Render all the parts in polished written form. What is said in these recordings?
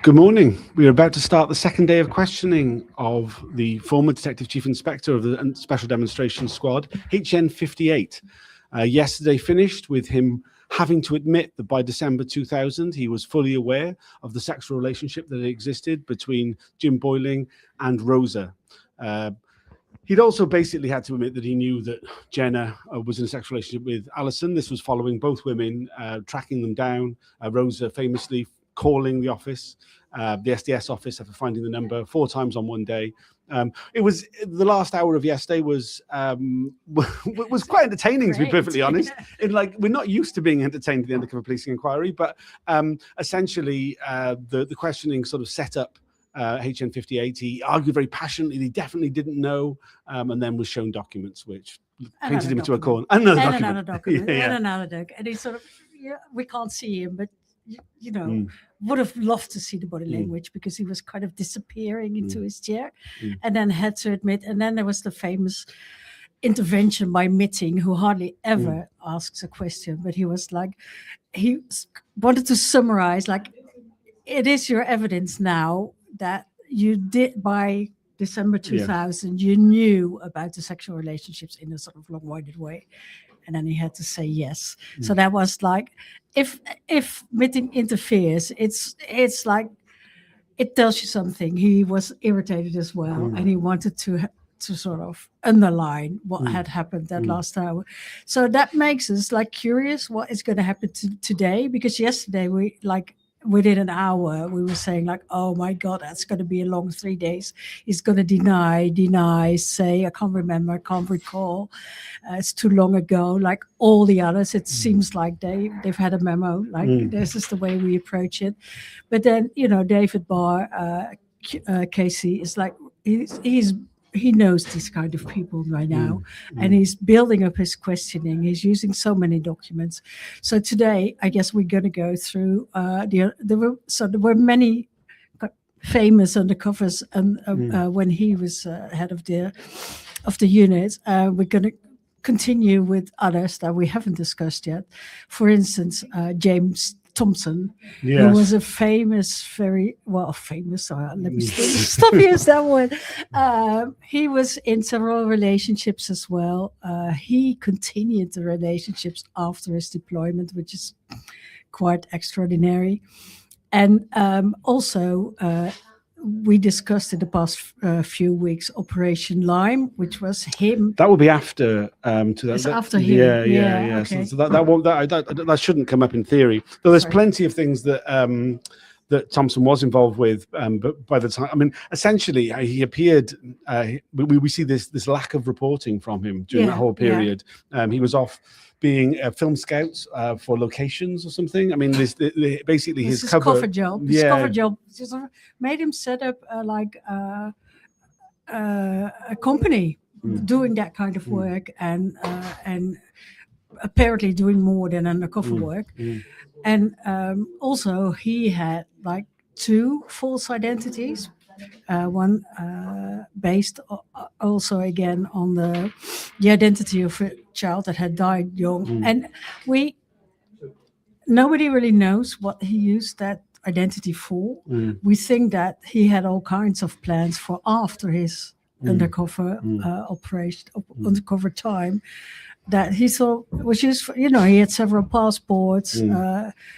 Good morning. We are about to start the second day of questioning of the former Detective Chief Inspector of the Special Demonstration Squad, HN58. Yesterday finished with him having to admit that by December 2000, he was fully aware of the sexual relationship that existed between Jim Boyling and Rosa. He'd also basically had to admit that he knew that Jenna was in a sexual relationship with Alison. This was following both women, tracking them down. Rosa famously calling the office, the SDS office, after finding the number 4 times on one day. It was the last hour of yesterday was quite entertaining, to be perfectly honest. We're not used to being entertained at the end of a policing inquiry, but essentially the questioning sort of set up HN58. He argued very passionately that he definitely didn't know, and then was shown documents which painted him into a corner. Another document. And he sort of, we can't see him, but you know, would have loved to see the body language because he was kind of disappearing into his chair, and then had to admit. And then there was the famous intervention by Mitting, who hardly ever asks a question, but he was like, he wanted to summarize, like, it is your evidence now that you did by December 2000, you knew about the sexual relationships in a sort of long-winded way. And then he had to say yes. So that was like, if Mitting interferes, it's like, it tells you something. He was irritated as well, and he wanted to sort of underline what had happened that last hour. So that makes us like curious what is going to happen today, because yesterday we like, within an hour, we were saying like, oh my God, that's going to be a long 3 days. He's going to deny, say, I can't remember, I can't recall. It's too long ago. Like all the others, it seems like they've had a memo. Like this is the way we approach it. But then, you know, David Barr, Casey is like, he knows these kind of people right now, and he's building up his questioning. He's using so many documents. So today, I guess we're going to go through there were many famous undercovers, and when he was head of the unit. We're going to continue with others that we haven't discussed yet. For instance, James Thompson, who was a famous, very well famous. Let me stop use that word. He was in several relationships as well. He continued the relationships after his deployment, which is quite extraordinary. And also, we discussed in the past few weeks Operation Lime, which was him. That will be after. It's after him. Yeah. Okay. So that shouldn't come up in theory. Though there's plenty of things that that Thompson was involved with, but by the time, I mean, essentially, he appeared. We see this lack of reporting from him during that whole period. He was off being a film scout for locations or something. I mean, basically his cover job. His cover job just made him set up a company doing that kind of work, and apparently doing more than undercover work. And also he had like 2 false identities. One based also again on the identity of a child that had died young, and nobody really knows what he used that identity for. We think that he had all kinds of plans for after his undercover operation, undercover time, that he thought was used for, you know, he had several passports.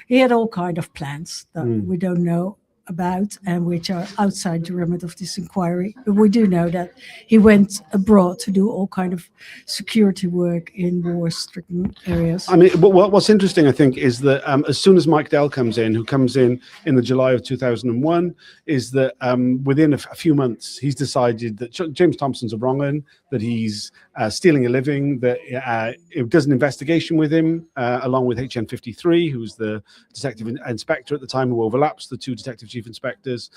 He had all kind of plans that we don't know about and which are outside the remit of this inquiry. But we do know that he went abroad to do all kind of security work in war-stricken areas. I mean, what's interesting, I think, is that as soon as Mike Dell comes in, who comes in the July of 2001, is that within a few months, he's decided that James Thompson's a wrong un, that he's stealing a living, that it does an investigation with him, along with HN53, who's the detective inspector at the time, who overlaps the 2 detective chief inspectors.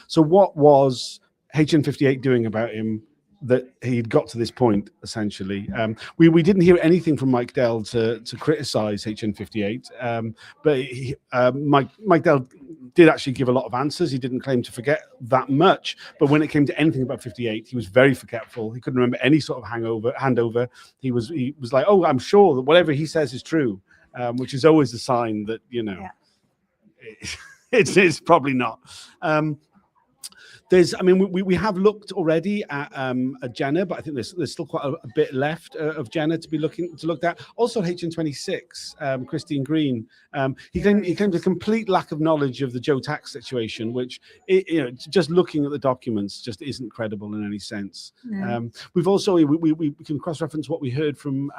So what was HN58 doing about him that he'd got to this point, essentially? We didn't hear anything from Mike Dell to criticize HN58, but Mike Dell did actually give a lot of answers. He didn't claim to forget that much, but when it came to anything about 58, he was very forgetful. He couldn't remember any sort of handover. He was like, oh, I'm sure that whatever he says is true, which is always a sign that, you know. It's probably not. I mean, we have looked already at Jenna, but I think there's still quite a bit left of Jenna to be looked at. Also, HN26, Christine Green, he claimed a complete lack of knowledge of the Joe tax situation, which just looking at the documents just isn't credible in any sense. No. We've also we can cross-reference what we heard from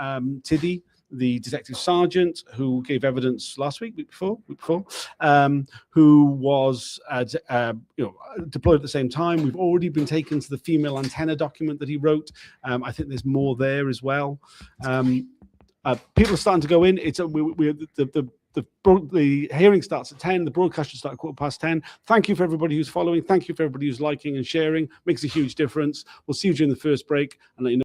Tiddy, the detective sergeant who gave evidence last week before, who was deployed at the same time. We've already been taken to the female antenna document that he wrote. I think there's more there as well. People are starting to go in. It's the hearing starts at 10. The broadcast should start at 10:15. Thank you for everybody who's following. Thank you for everybody who's liking and sharing. Makes a huge difference. We'll see you during the first break and let you know.